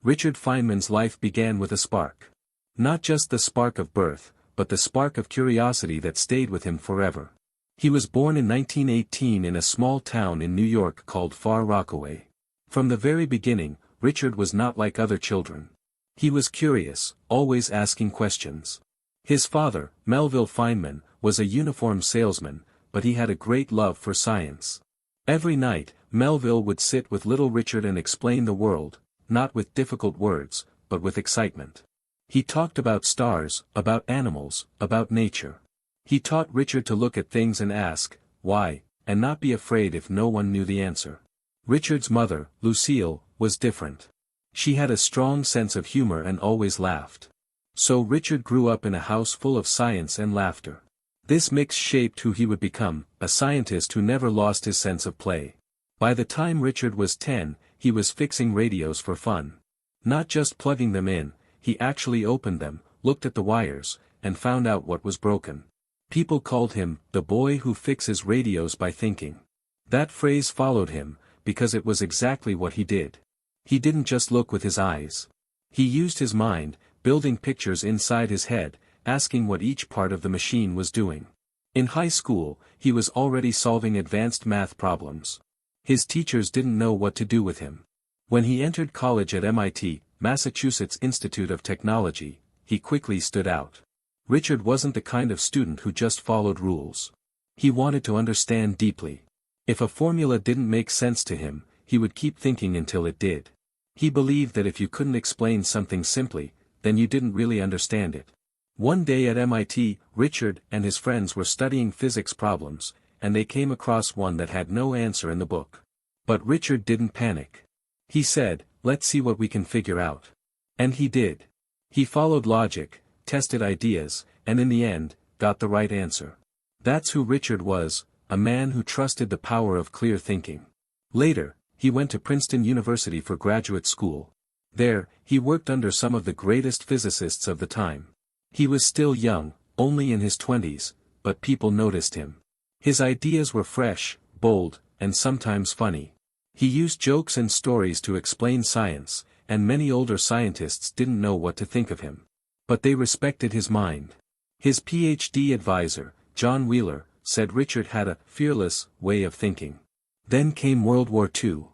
Richard Feynman's life began with a spark. Not just the spark of birth, but the spark of curiosity that stayed with him forever. He was born in 1918 in a small town in New York called Far Rockaway. From the very beginning, Richard was not like other children. He was curious, always asking questions. His father, Melville Feynman, was a uniform salesman, but he had a great love for science. Every night, Melville would sit with little Richard and explain the world, not with difficult words, but with excitement. He talked about stars, about animals, about nature. He taught Richard to look at things and ask, why, and not be afraid if no one knew the answer. Richard's mother, Lucille, was different. She had a strong sense of humor and always laughed. So Richard grew up in a house full of science and laughter. This mix shaped who he would become, a scientist who never lost his sense of play. By the time Richard was 10, he was fixing radios for fun. Not just plugging them in, he actually opened them, looked at the wires, and found out what was broken. People called him, the boy who fixes radios by thinking. That phrase followed him, because it was exactly what he did. He didn't just look with his eyes. He used his mind, building pictures inside his head, asking what each part of the machine was doing. In high school, he was already solving advanced math problems. His teachers didn't know what to do with him. When he entered college at MIT, Massachusetts Institute of Technology, he quickly stood out. Richard wasn't the kind of student who just followed rules. He wanted to understand deeply. If a formula didn't make sense to him, he would keep thinking until it did. He believed that if you couldn't explain something simply, then you didn't really understand it. One day at MIT, Richard and his friends were studying physics problems, and they came across one that had no answer in the book. But Richard didn't panic. He said, "Let's see what we can figure out." And he did. He followed logic, tested ideas, and in the end, got the right answer. That's who Richard was, a man who trusted the power of clear thinking. Later, he went to Princeton University for graduate school. There, he worked under some of the greatest physicists of the time. He was still young, only in his 20s, but people noticed him. His ideas were fresh, bold, and sometimes funny. He used jokes and stories to explain science, and many older scientists didn't know what to think of him. But they respected his mind. His PhD advisor, John Wheeler, said Richard had a fearless way of thinking. Then came World War II.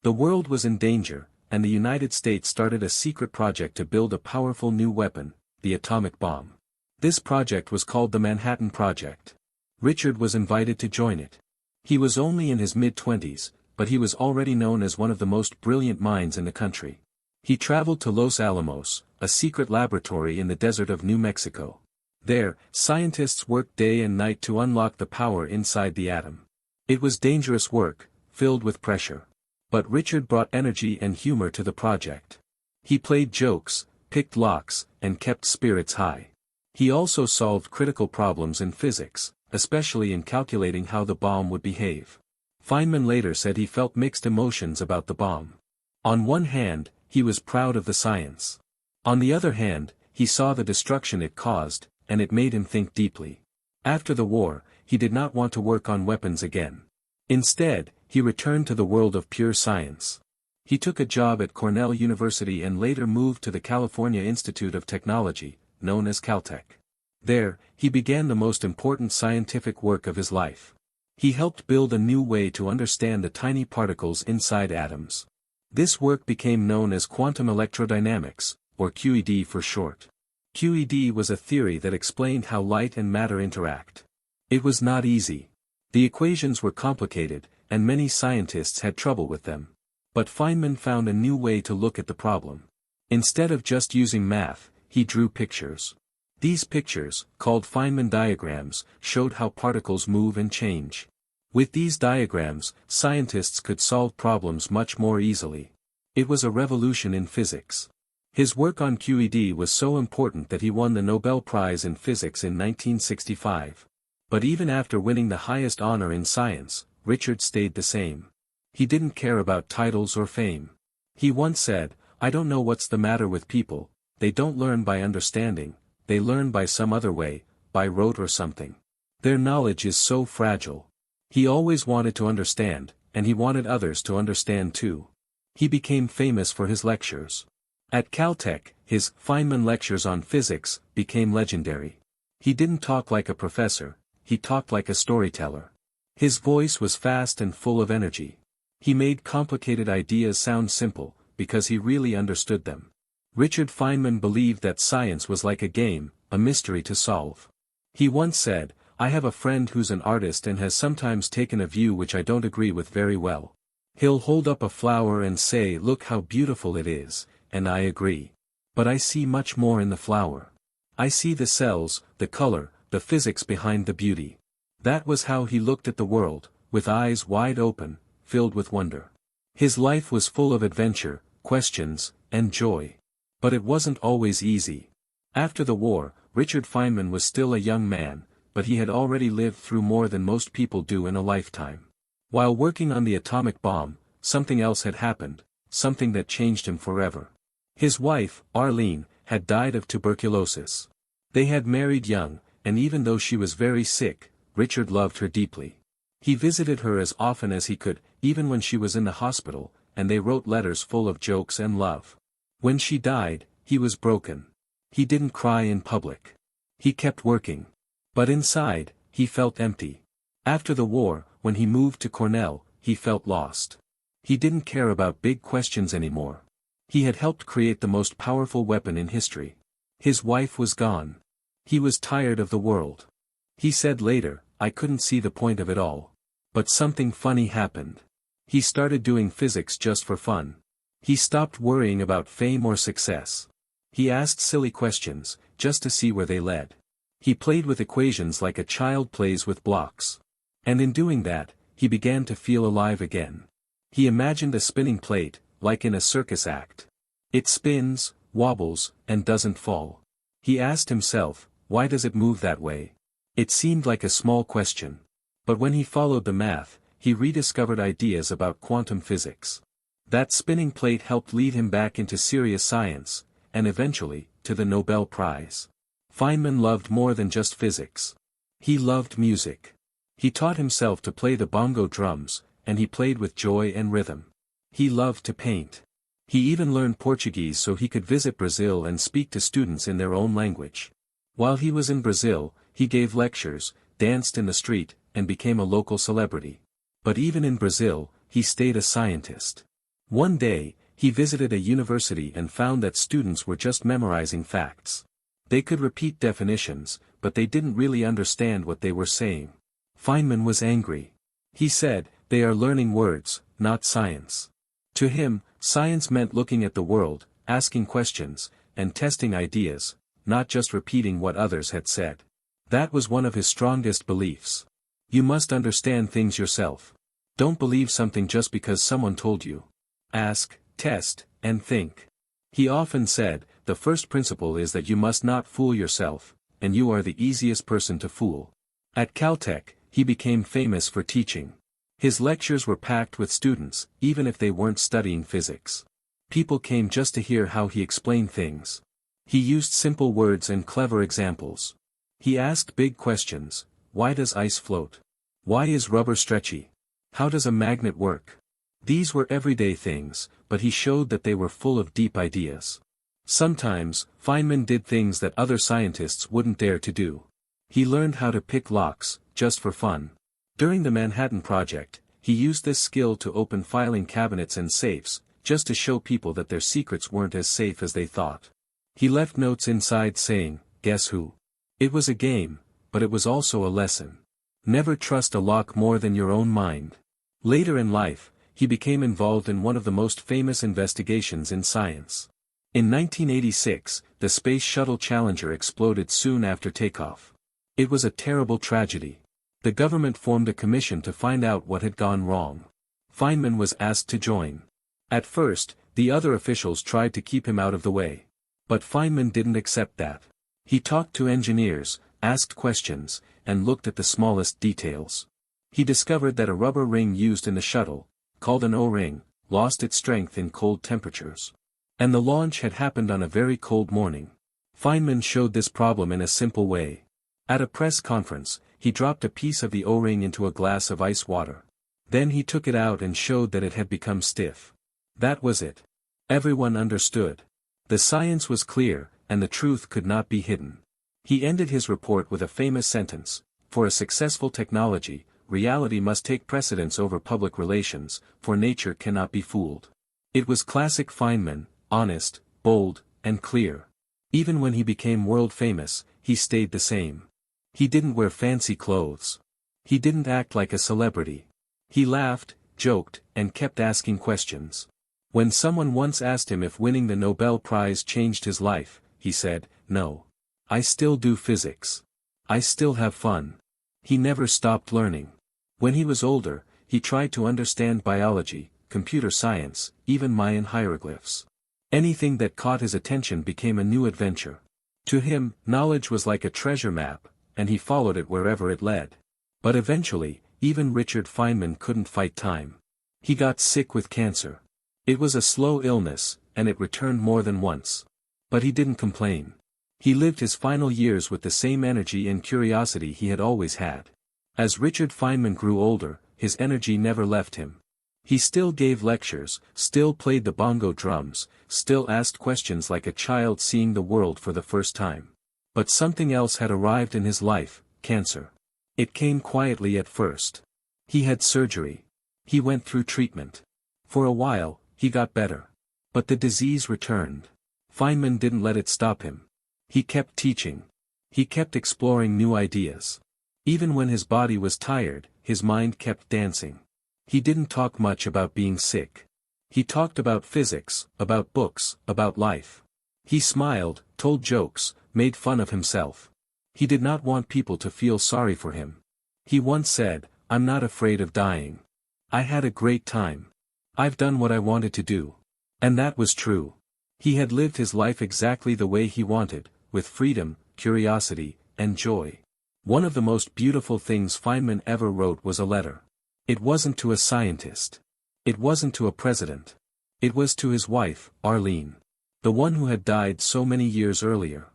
The world was in danger, and the United States started a secret project to build a powerful new weapon, the atomic bomb. This project was called the Manhattan Project. Richard was invited to join it. He was only in his mid-20s, but he was already known as one of the most brilliant minds in the country. He traveled to Los Alamos, a secret laboratory in the desert of New Mexico. There, scientists worked day and night to unlock the power inside the atom. It was dangerous work, filled with pressure. But Richard brought energy and humor to the project. He played jokes, picked locks, and kept spirits high. He also solved critical problems in physics, especially in calculating how the bomb would behave. Feynman later said he felt mixed emotions about the bomb. On one hand, he was proud of the science. On the other hand, he saw the destruction it caused, and it made him think deeply. After the war, he did not want to work on weapons again. Instead, he returned to the world of pure science. He took a job at Cornell University and later moved to the California Institute of Technology, known as Caltech. There, he began the most important scientific work of his life. He helped build a new way to understand the tiny particles inside atoms. This work became known as quantum electrodynamics, or QED for short. QED was a theory that explained how light and matter interact. It was not easy. The equations were complicated, and many scientists had trouble with them. But Feynman found a new way to look at the problem. Instead of just using math, he drew pictures. These pictures, called Feynman diagrams, showed how particles move and change. With these diagrams, scientists could solve problems much more easily. It was a revolution in physics. His work on QED was so important that he won the Nobel Prize in Physics in 1965. But even after winning the highest honor in science, Richard stayed the same. He didn't care about titles or fame. He once said, "I don't know what's the matter with people, they don't learn by understanding, they learn by some other way, by rote or something. Their knowledge is so fragile." He always wanted to understand, and he wanted others to understand too. He became famous for his lectures. At Caltech, his Feynman lectures on physics became legendary. He didn't talk like a professor, he talked like a storyteller. His voice was fast and full of energy. He made complicated ideas sound simple, because he really understood them. Richard Feynman believed that science was like a game, a mystery to solve. He once said, "I have a friend who's an artist and has sometimes taken a view which I don't agree with very well. He'll hold up a flower and say, 'Look how beautiful it is,' and I agree. But I see much more in the flower. I see the cells, the color, the physics behind the beauty." That was how he looked at the world, with eyes wide open, filled with wonder. His life was full of adventure, questions, and joy. But it wasn't always easy. After the war, Richard Feynman was still a young man, but he had already lived through more than most people do in a lifetime. While working on the atomic bomb, something else had happened, something that changed him forever. His wife, Arlene, had died of tuberculosis. They had married young, and even though she was very sick, Richard loved her deeply. He visited her as often as he could, even when she was in the hospital, and they wrote letters full of jokes and love. When she died, he was broken. He didn't cry in public. He kept working. But inside, he felt empty. After the war, when he moved to Cornell, he felt lost. He didn't care about big questions anymore. He had helped create the most powerful weapon in history. His wife was gone. He was tired of the world. He said later, "I couldn't see the point of it all. But something funny happened." He started doing physics just for fun. He stopped worrying about fame or success. He asked silly questions, just to see where they led. He played with equations like a child plays with blocks. And in doing that, he began to feel alive again. He imagined a spinning plate, like in a circus act. It spins, wobbles, and doesn't fall. He asked himself, why does it move that way? It seemed like a small question. But when he followed the math, he rediscovered ideas about quantum physics. That spinning plate helped lead him back into serious science, and eventually, to the Nobel Prize. Feynman loved more than just physics. He loved music. He taught himself to play the bongo drums, and he played with joy and rhythm. He loved to paint. He even learned Portuguese so he could visit Brazil and speak to students in their own language. While he was in Brazil, he gave lectures, danced in the street, and became a local celebrity. But even in Brazil, he stayed a scientist. One day, he visited a university and found that students were just memorizing facts. They could repeat definitions, but they didn't really understand what they were saying. Feynman was angry. He said, "They are learning words, not science." To him, science meant looking at the world, asking questions, and testing ideas, not just repeating what others had said. That was one of his strongest beliefs. You must understand things yourself. Don't believe something just because someone told you. Ask, test, and think. He often said, the first principle is that you must not fool yourself, and you are the easiest person to fool. At Caltech, he became famous for teaching. His lectures were packed with students, even if they weren't studying physics. People came just to hear how he explained things. He used simple words and clever examples. He asked big questions. Why does ice float? Why is rubber stretchy? How does a magnet work? These were everyday things, but he showed that they were full of deep ideas. Sometimes, Feynman did things that other scientists wouldn't dare to do. He learned how to pick locks, just for fun. During the Manhattan Project, he used this skill to open filing cabinets and safes, just to show people that their secrets weren't as safe as they thought. He left notes inside saying, "Guess who?" It was a game, but it was also a lesson. Never trust a lock more than your own mind. Later in life, he became involved in one of the most famous investigations in science. In 1986, the Space Shuttle Challenger exploded soon after takeoff. It was a terrible tragedy. The government formed a commission to find out what had gone wrong. Feynman was asked to join. At first, the other officials tried to keep him out of the way. But Feynman didn't accept that. He talked to engineers, asked questions, and looked at the smallest details. He discovered that a rubber ring used in the shuttle, called an O-ring, lost its strength in cold temperatures. And the launch had happened on a very cold morning. Feynman showed this problem in a simple way. At a press conference, he dropped a piece of the O-ring into a glass of ice water. Then he took it out and showed that it had become stiff. That was it. Everyone understood. The science was clear, and the truth could not be hidden. He ended his report with a famous sentence: "For a successful technology, reality must take precedence over public relations, for nature cannot be fooled." It was classic Feynman, honest, bold, and clear. Even when he became world famous, he stayed the same. He didn't wear fancy clothes. He didn't act like a celebrity. He laughed, joked, and kept asking questions. When someone once asked him if winning the Nobel Prize changed his life, he said, "No. I still do physics. I still have fun." He never stopped learning. When he was older, he tried to understand biology, computer science, even Mayan hieroglyphs. Anything that caught his attention became a new adventure. To him, knowledge was like a treasure map, and he followed it wherever it led. But eventually, even Richard Feynman couldn't fight time. He got sick with cancer. It was a slow illness, and it returned more than once. But he didn't complain. He lived his final years with the same energy and curiosity he had always had. As Richard Feynman grew older, his energy never left him. He still gave lectures, still played the bongo drums, still asked questions like a child seeing the world for the first time. But something else had arrived in his life: cancer. It came quietly at first. He had surgery. He went through treatment. For a while, he got better. But the disease returned. Feynman didn't let it stop him. He kept teaching. He kept exploring new ideas. Even when his body was tired, his mind kept dancing. He didn't talk much about being sick. He talked about physics, about books, about life. He smiled, told jokes, made fun of himself. He did not want people to feel sorry for him. He once said, "I'm not afraid of dying. I had a great time. I've done what I wanted to do." And that was true. He had lived his life exactly the way he wanted, with freedom, curiosity, and joy. One of the most beautiful things Feynman ever wrote was a letter. It wasn't to a scientist. It wasn't to a president. It was to his wife, Arlene. The one who had died so many years earlier.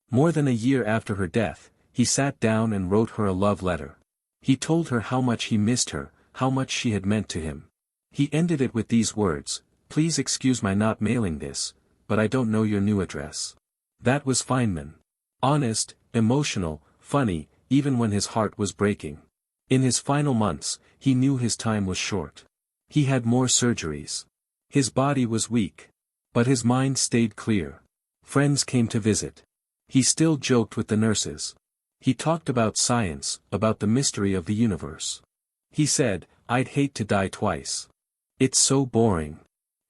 More than a year after her death, he sat down and wrote her a love letter. He told her how much he missed her, how much she had meant to him. He ended it with these words: "Please excuse my not mailing this, but I don't know your new address." That was Feynman. Honest, emotional, funny, even when his heart was breaking. In his final months, he knew his time was short. He had more surgeries. His body was weak. But his mind stayed clear. Friends came to visit. He still joked with the nurses. He talked about science, about the mystery of the universe. He said, "I'd hate to die twice. It's so boring."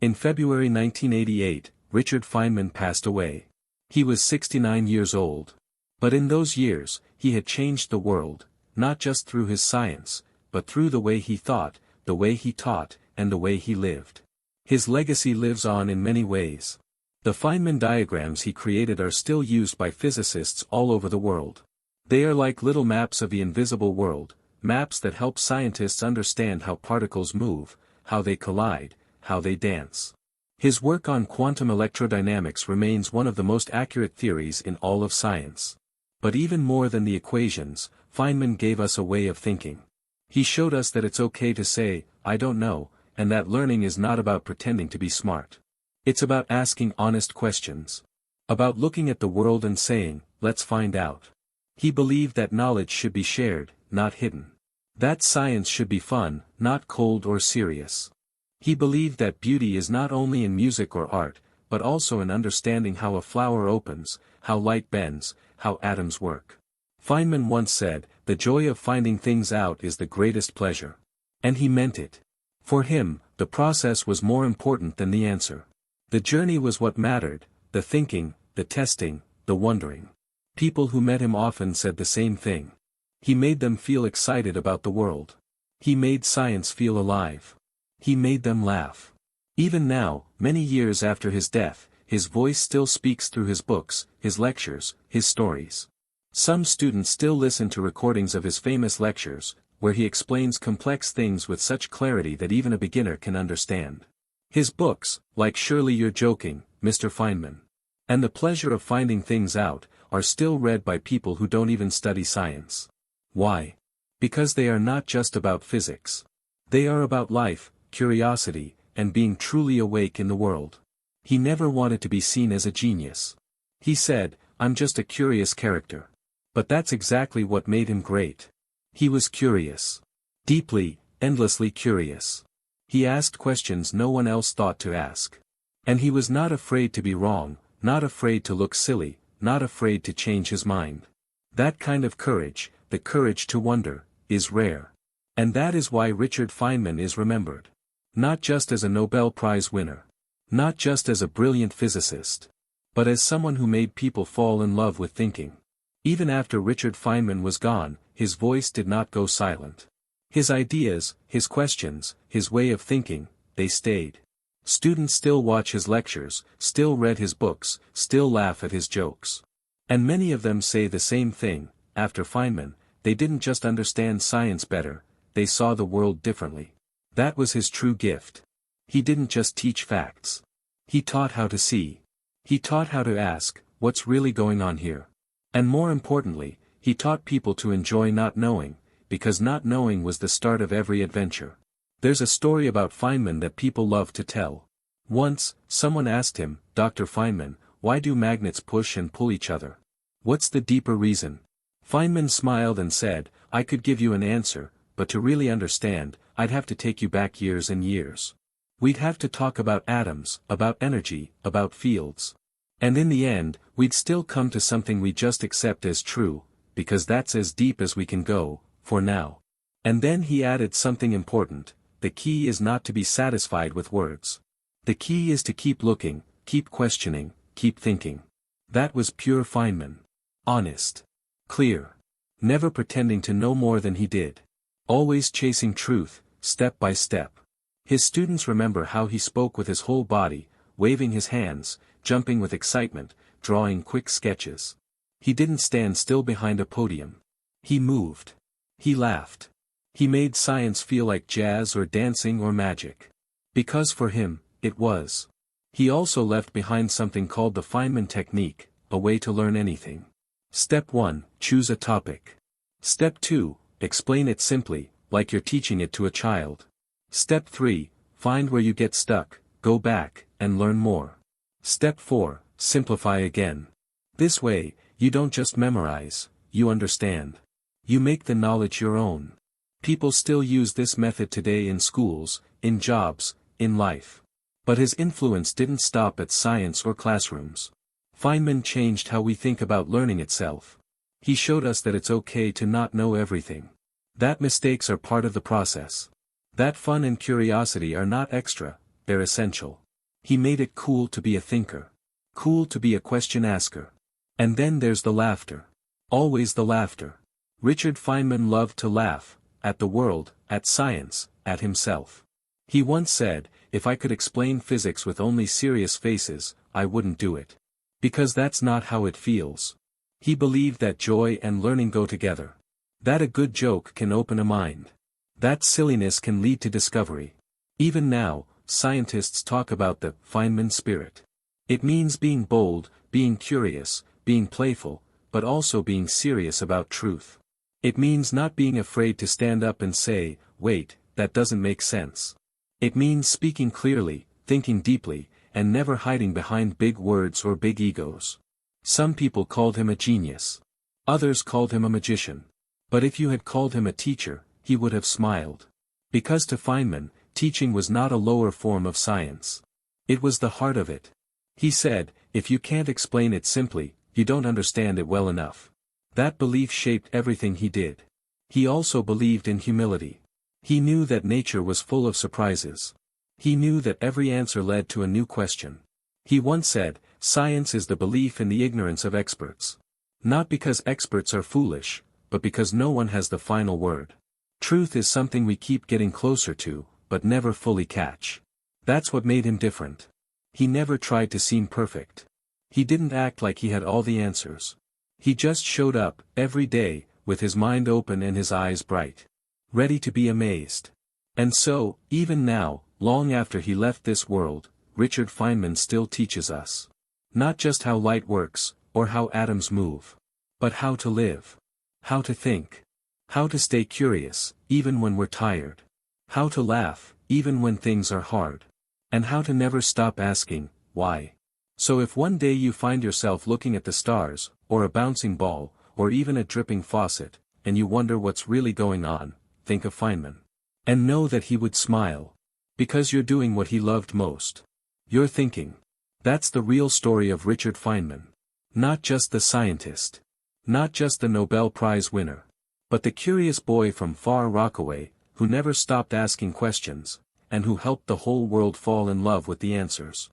In February 1988, Richard Feynman passed away. He was 69 years old. But in those years, he had changed the world, not just through his science, but through the way he thought, the way he taught, and the way he lived. His legacy lives on in many ways. The Feynman diagrams he created are still used by physicists all over the world. They are like little maps of the invisible world, maps that help scientists understand how particles move, how they collide, how they dance. His work on quantum electrodynamics remains one of the most accurate theories in all of science. But even more than the equations, Feynman gave us a way of thinking. He showed us that it's okay to say, "I don't know," and that learning is not about pretending to be smart. It's about asking honest questions. About looking at the world and saying, "Let's find out." He believed that knowledge should be shared, not hidden. That science should be fun, not cold or serious. He believed that beauty is not only in music or art, but also in understanding how a flower opens, how light bends, how atoms work. Feynman once said, "The joy of finding things out is the greatest pleasure." And he meant it. For him, the process was more important than the answer. The journey was what mattered, the thinking, the testing, the wondering. People who met him often said the same thing. He made them feel excited about the world. He made science feel alive. He made them laugh. Even now, many years after his death, his voice still speaks through his books, his lectures, his stories. Some students still listen to recordings of his famous lectures, where he explains complex things with such clarity that even a beginner can understand. His books, like Surely You're Joking, Mr. Feynman, and The Pleasure of Finding Things Out, are still read by people who don't even study science. Why? Because they are not just about physics. They are about life, curiosity, and being truly awake in the world. He never wanted to be seen as a genius. He said, "I'm just a curious character." But that's exactly what made him great. He was curious. Deeply, endlessly curious. He asked questions no one else thought to ask. And he was not afraid to be wrong, not afraid to look silly, not afraid to change his mind. That kind of courage, the courage to wonder, is rare. And that is why Richard Feynman is remembered. Not just as a Nobel Prize winner. Not just as a brilliant physicist. But as someone who made people fall in love with thinking. Even after Richard Feynman was gone, his voice did not go silent. His ideas, his questions, his way of thinking, they stayed. Students still watch his lectures, still read his books, still laugh at his jokes. And many of them say the same thing: after Feynman, they didn't just understand science better, they saw the world differently. That was his true gift. He didn't just teach facts. He taught how to see. He taught how to ask, what's really going on here? And more importantly, he taught people to enjoy not knowing, because not knowing was the start of every adventure. There's a story about Feynman that people love to tell. Once, someone asked him, "Dr. Feynman, why do magnets push and pull each other? What's the deeper reason?" Feynman smiled and said, "I could give you an answer, but to really understand, I'd have to take you back years and years. We'd have to talk about atoms, about energy, about fields. And in the end, we'd still come to something we just accept as true, because that's as deep as we can go, for now." And then he added something important: the key is not to be satisfied with words. The key is to keep looking, keep questioning, keep thinking. That was pure Feynman. Honest. Clear. Never pretending to know more than he did. Always chasing truth, step by step. His students remember how he spoke with his whole body, waving his hands, jumping with excitement, drawing quick sketches. He didn't stand still behind a podium. He moved. He laughed. He made science feel like jazz or dancing or magic. Because for him, it was. He also left behind something called the Feynman technique, a way to learn anything. Step 1, choose a topic. Step 2, explain it simply, like you're teaching it to a child. Step 3, find where you get stuck, go back, and learn more. Step 4, simplify again. This way, you don't just memorize, you understand. You make the knowledge your own. People still use this method today in schools, in jobs, in life. But his influence didn't stop at science or classrooms. Feynman changed how we think about learning itself. He showed us that it's okay to not know everything. That mistakes are part of the process. That fun and curiosity are not extra, they're essential. He made it cool to be a thinker. Cool to be a question asker. And then there's the laughter. Always the laughter. Richard Feynman loved to laugh, at the world, at science, at himself. He once said, "If I could explain physics with only serious faces, I wouldn't do it. Because that's not how it feels." He believed that joy and learning go together. That a good joke can open a mind. That silliness can lead to discovery. Even now, scientists talk about the Feynman spirit. It means being bold, being curious, being playful, but also being serious about truth. It means not being afraid to stand up and say, "Wait, that doesn't make sense." It means speaking clearly, thinking deeply, and never hiding behind big words or big egos. Some people called him a genius. Others called him a magician. But if you had called him a teacher, he would have smiled. Because to Feynman, teaching was not a lower form of science. It was the heart of it. He said, if you can't explain it simply, you don't understand it well enough. That belief shaped everything he did. He also believed in humility. He knew that nature was full of surprises. He knew that every answer led to a new question. He once said, "Science is the belief in the ignorance of experts." Not because experts are foolish, but because no one has the final word. Truth is something we keep getting closer to, but never fully catch. That's what made him different. He never tried to seem perfect. He didn't act like he had all the answers. He just showed up, every day, with his mind open and his eyes bright. Ready to be amazed. And so, even now, long after he left this world, Richard Feynman still teaches us. Not just how light works, or how atoms move. But how to live. How to think. How to stay curious, even when we're tired. How to laugh, even when things are hard. And how to never stop asking, why? So if one day you find yourself looking at the stars, or a bouncing ball, or even a dripping faucet, and you wonder what's really going on, think of Feynman. And know that he would smile. Because you're doing what he loved most. You're thinking. That's the real story of Richard Feynman. Not just the scientist. Not just the Nobel Prize winner. But the curious boy from far Rockaway, who never stopped asking questions, and who helped the whole world fall in love with the answers.